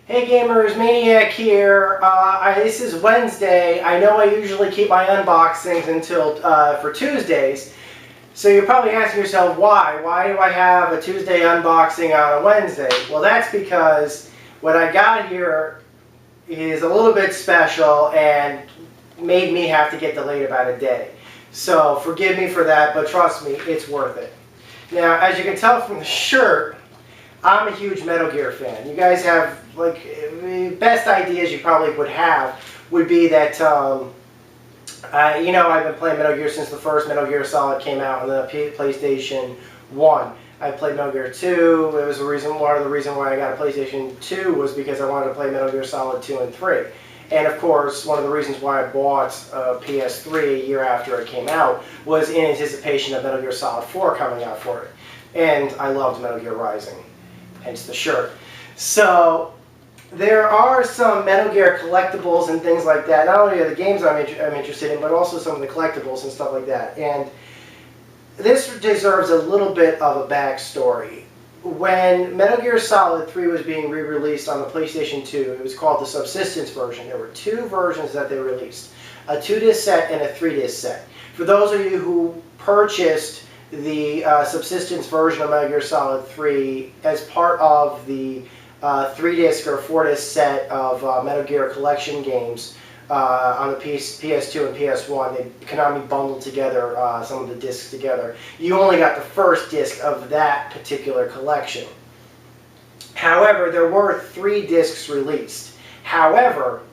Hey gamers, Maniac here. This is Wednesday. I know I usually keep my unboxings until for Tuesdays. So you're probably asking yourself why? Why do I have a Tuesday unboxing on a Wednesday? Well, that's because what I got here is a little bit special and made me have to get delayed about a day. So forgive me for that, but trust me, it's worth it. Now, as you can tell from the shirt, I'm a huge Metal Gear fan. You guys have, like, best ideas you probably would have would be that, you know, I've been playing Metal Gear since the first Metal Gear Solid came out on the PlayStation 1. I played Metal Gear 2. It was one of the reasons why I got a PlayStation 2 was because I wanted to play Metal Gear Solid 2 and 3. And of course, one of the reasons why I bought a PS3 a year after it came out was in anticipation of Metal Gear Solid 4 coming out for it. And I loved Metal Gear Rising. Hence the shirt. So there are some Metal Gear collectibles and things like that. Not only are the games I'm interested in, but also some of the collectibles and stuff like that. And this deserves a little bit of a backstory. When Metal Gear Solid 3 was being re-released on the PlayStation 2, it was called the Subsistence version. There were two versions that they released, a 2-disc set and a 3-disc set. For those of you who purchased the Subsistence version of Metal Gear Solid 3 as part of the 3-disc or 4-disc set of Metal Gear collection games on the PS2 and PS1. Konami bundled together some of the discs together. You only got the first disc of that particular collection. However, there were 3 discs released. However,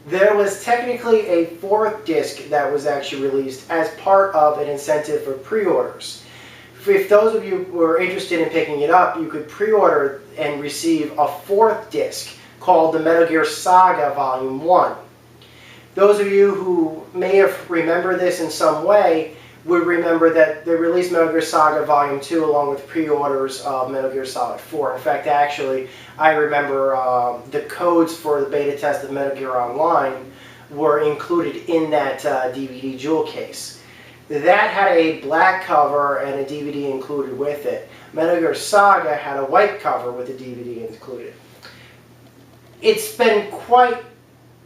there was technically a 4th disc that was actually released as part of an incentive for pre-orders. If those of you were interested in picking it up, you could pre-order and receive a 4th disc called the Metal Gear Saga Volume 1. Those of you who may have remembered this in some way would remember that they released Metal Gear Saga Volume 2 along with pre-orders of Metal Gear Solid 4. In fact, actually, I remember the codes for the beta test of Metal Gear Online were included in that DVD jewel case. That had a black cover and a DVD included with it. Metal Gear Saga had a white cover with a DVD included. It's been quite...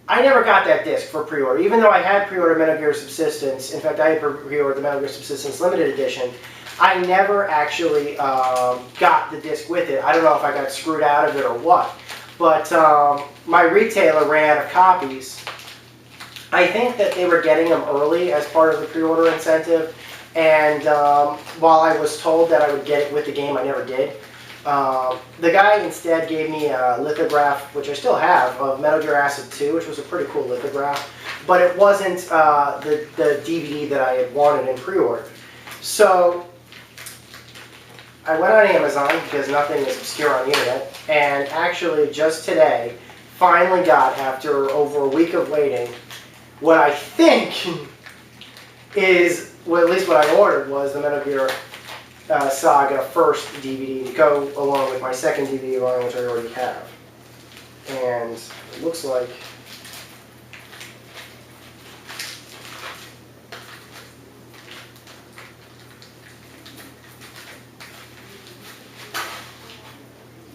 I never got that disc for pre-order, even though I had pre-ordered Metal Gear Subsistence. In fact, I had pre-ordered the Metal Gear Subsistence Limited Edition. I never actually got the disc with it. I don't know if I got screwed out of it or what. But my retailer ran out of copies. I think that they were getting them early as part of the pre-order incentive. And while I was told that I would get it with the game, I never did. The guy instead gave me a lithograph, which I still have, of Metal Gear Acid 2, which was a pretty cool lithograph, but it wasn't the DVD that I had wanted in pre-order. So I went on Amazon, because nothing is obscure on the internet, and actually just today finally got, after over a week of waiting, what I think is, well, at least what I ordered was the Metal Gear Saga first DVD to go along with my second DVD line, which I already have. And it looks like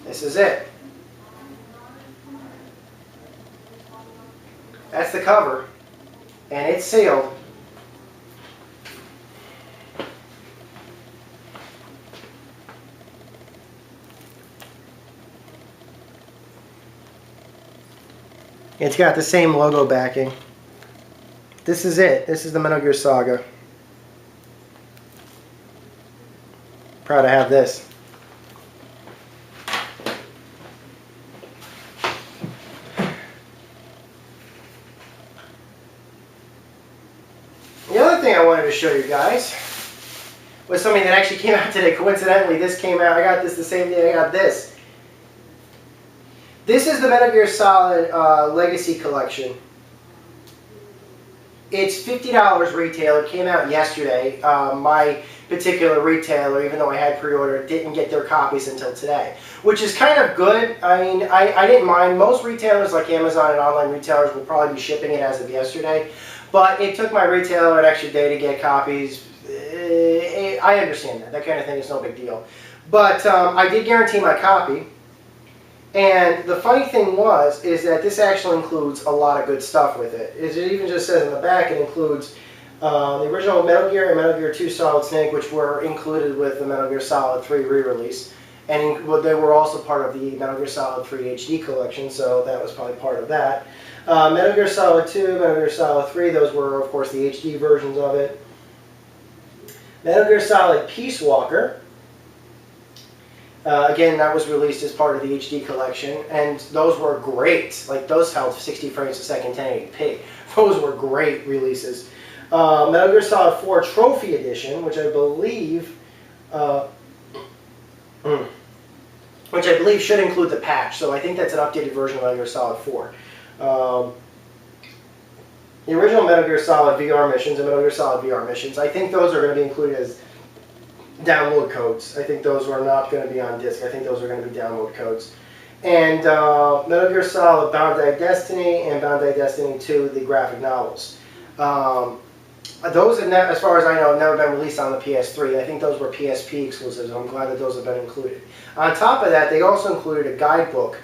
this is it. That's the cover, and it's sealed. It's got the same logo backing. This is it. This is the Metal Gear Saga. Proud to have this. The other thing I wanted to show you guys was something that actually came out today. Coincidentally, this came out. I got this the same day I got this. This is the Metal Gear Solid Legacy Collection. It's $50 retail. It came out yesterday. My particular retailer, even though I had pre-ordered, didn't get their copies until today, which is kind of good. I mean, I didn't mind. Most retailers like Amazon and online retailers will probably be shipping it as of yesterday, but it took my retailer an extra day to get copies. I understand that. That kind of thing is no big deal. But I did guarantee my copy. And the funny thing is that this actually includes a lot of good stuff with it. It even just says in the back it includes the original Metal Gear and Metal Gear 2 Solid Snake, which were included with the Metal Gear Solid 3 re-release. And they were also part of the Metal Gear Solid 3 HD collection, so that was probably part of that. Metal Gear Solid 2, Metal Gear Solid 3, those were, of course, the HD versions of it. Metal Gear Solid Peace Walker. Again, that was released as part of the HD collection, and those were great. Like, those held 60 frames a second, 1080p. Those were great releases. Metal Gear Solid 4 Trophy Edition, which I believe should include the patch. So I think that's an updated version of Metal Gear Solid 4. The original Metal Gear Solid VR missions and Metal Gear Solid VR missions, I think those are going to be included as download codes. I think those are not going to be on disc. I think those are going to be download codes. And Metal Gear Solid Bandai Destiny and Bandai Destiny 2, the graphic novels. Those, have as far as I know, have never been released on the PS3. I think those were PSP exclusives. I'm glad that those have been included. On top of that, they also included a guidebook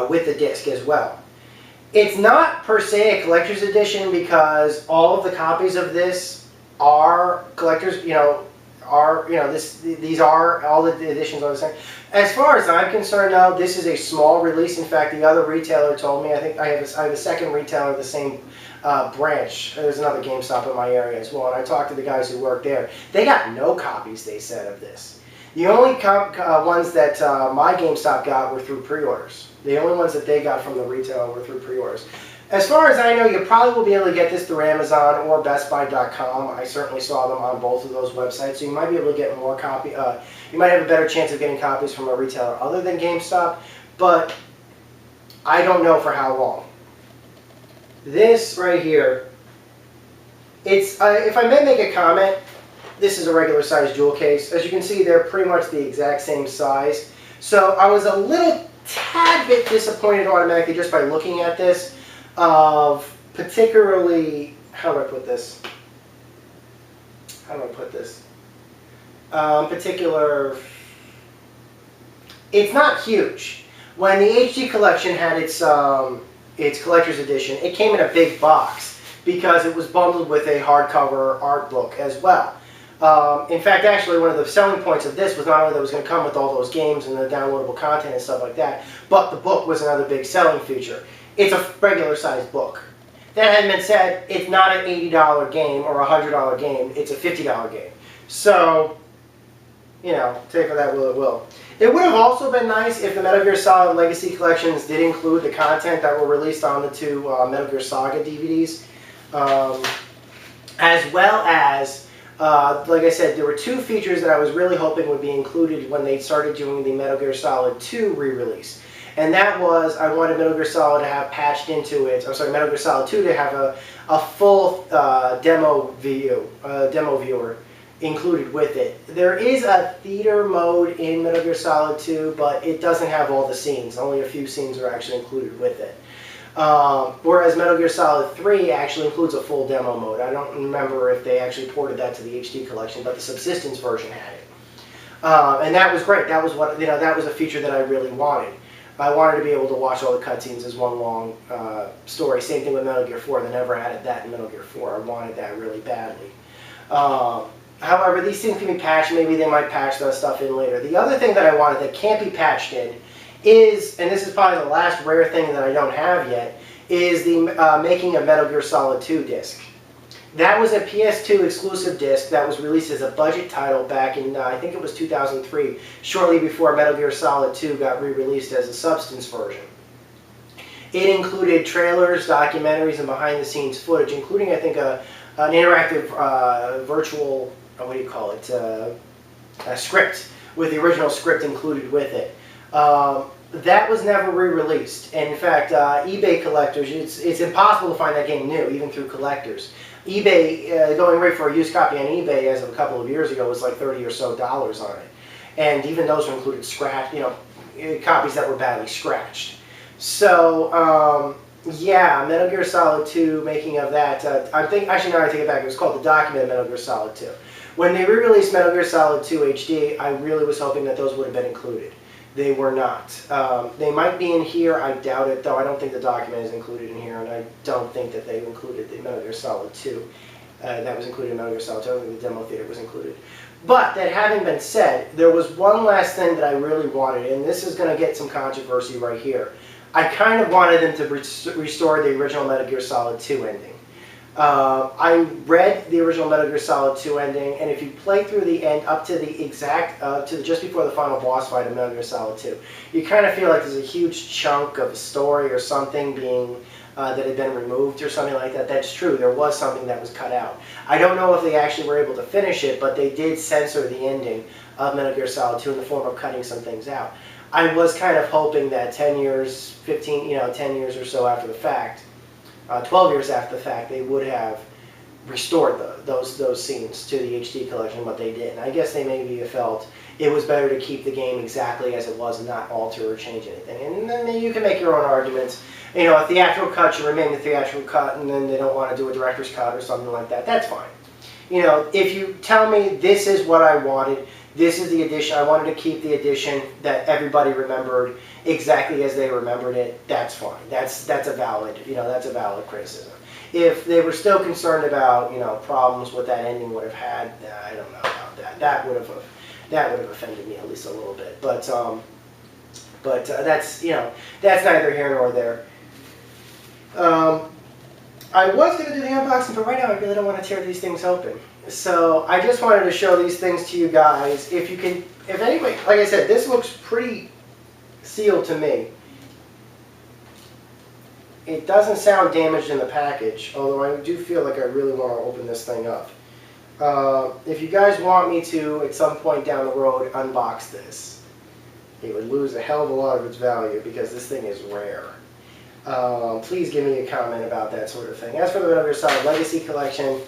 with the disc as well. It's not per se a collector's edition because all of the copies of this are collectors. These are all the editions are the same. As far as I'm concerned, though, this is a small release. In fact, the other retailer told me. I think I have a second retailer of the same branch. There's another GameStop in my area as well, and I talked to the guys who work there. They got no copies, they said, of this. The only ones that my GameStop got were through pre-orders. The only ones that they got from the retailer were through pre-orders. As far as I know, you probably will be able to get this through Amazon or BestBuy.com. I certainly saw them on both of those websites, so you might be able to get more copies. You might have a better chance of getting copies from a retailer other than GameStop, but I don't know for how long. This right here, it's if I may make a comment, this is a regular size jewel case. As you can see, they're pretty much the exact same size. So I was a little tad bit disappointed automatically just by looking at this, of particularly, how do I put this? It's not huge. When the HD collection had its collector's edition, it came in a big box because it was bundled with a hardcover art book as well. In fact, actually, one of the selling points of this was not only that it was going to come with all those games and the downloadable content and stuff like that, but the book was another big selling feature. It's a regular sized book. That having been said, it's not an $80 game or a $100 game, it's a $50 game. So, take for that will it will. It would have also been nice if the Metal Gear Solid Legacy Collections did include the content that were released on the two Metal Gear Saga DVDs. As well as, like I said, there were two features that I was really hoping would be included when they started doing the Metal Gear Solid 2 re-release. And that was, I wanted Metal Gear Solid to have patched into it, Metal Gear Solid 2 to have a full demo viewer included with it. There is a theater mode in Metal Gear Solid 2, but it doesn't have all the scenes. Only a few scenes are actually included with it. Whereas Metal Gear Solid 3 actually includes a full demo mode. I don't remember if they actually ported that to the HD collection, but the Subsistence version had it. And that was great. That was that was a feature that I really wanted. I wanted to be able to watch all the cutscenes as one long story. Same thing with Metal Gear 4. They never added that in Metal Gear 4. I wanted that really badly. However, these things can be patched. Maybe they might patch that stuff in later. The other thing that I wanted that can't be patched in is, and this is probably the last rare thing that I don't have yet, is the making a Metal Gear Solid 2 disc. That was a PS2 exclusive disc that was released as a budget title back in, I think it was 2003, shortly before Metal Gear Solid 2 got re-released as a Substance version. It included trailers, documentaries, and behind-the-scenes footage, including, I think, an interactive virtual, a script, with the original script included with it. That was never re-released, and in fact, eBay collectors, it's impossible to find that game new, even through collectors. eBay, going right for a used copy on eBay as of a couple of years ago was like $30 or so on it. And even those were included copies that were badly scratched. So, yeah, Metal Gear Solid 2, making of that, actually now I take it back, it was called The Documented Metal Gear Solid 2. When they re-released Metal Gear Solid 2 HD, I really was hoping that those would have been included. They were not. They might be in here. I doubt it, though. I don't think the document is included in here, and I don't think that they included the Metal Gear Solid 2. That was included in Metal Gear Solid 2. I don't think the demo theater was included. But that having been said, there was one last thing that I really wanted, and this is going to get some controversy right here. I kind of wanted them to restore the original Metal Gear Solid 2 ending. I read the original Metal Gear Solid 2 ending, and if you play through the end up to the exact, just before the final boss fight of Metal Gear Solid 2, you kind of feel like there's a huge chunk of a story or something being that had been removed or something like that. That's true. There was something that was cut out. I don't know if they actually were able to finish it, but they did censor the ending of Metal Gear Solid 2 in the form of cutting some things out. I was kind of hoping that 10 years, 15, 10 years or so after the fact, 12 years after the fact, they would have restored those scenes to the HD collection, but they didn't. I guess they maybe felt it was better to keep the game exactly as it was and not alter or change anything. And then you can make your own arguments. A theatrical cut should remain the theatrical cut, and then they don't want to do a director's cut or something like that. That's fine. If you tell me this is what I wanted, this is the edition, I wanted to keep the edition that everybody remembered exactly as they remembered it, that's fine. That's a valid, that's a valid criticism. If they were still concerned about, problems what that ending would have had, I don't know about that. That would have offended me at least a little bit. But that's, that's neither here nor there. I was going to do the unboxing, but right now I really don't want to tear these things open. So I just wanted to show these things to you guys. If anybody, like I said, this looks pretty sealed to me. It doesn't sound damaged in the package, although I do feel like I really want to open this thing up. If you guys want me to, at some point down the road, unbox this, it would lose a hell of a lot of its value because this thing is rare. Please give me a comment about that sort of thing. As for the Metal Gear Solid Legacy Collection,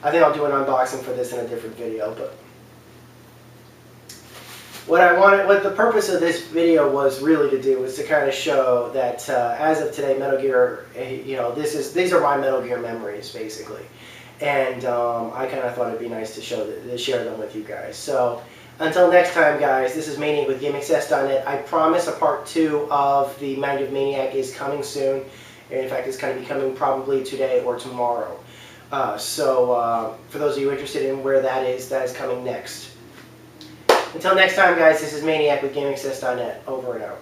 I think I'll do an unboxing for this in a different video. But what the purpose of this video was really to do was to kind of show that as of today, Metal Gear, these are my Metal Gear memories basically, and I kind of thought it'd be nice to share them with you guys. So until next time, guys, this is Maniac with GameAccess.net. I promise a part 2 of the Mind of Maniac is coming soon. In fact, it's going to be coming probably today or tomorrow. For those of you interested in where that is coming next. Until next time, guys, this is Maniac with GameAccess.net. Over and out.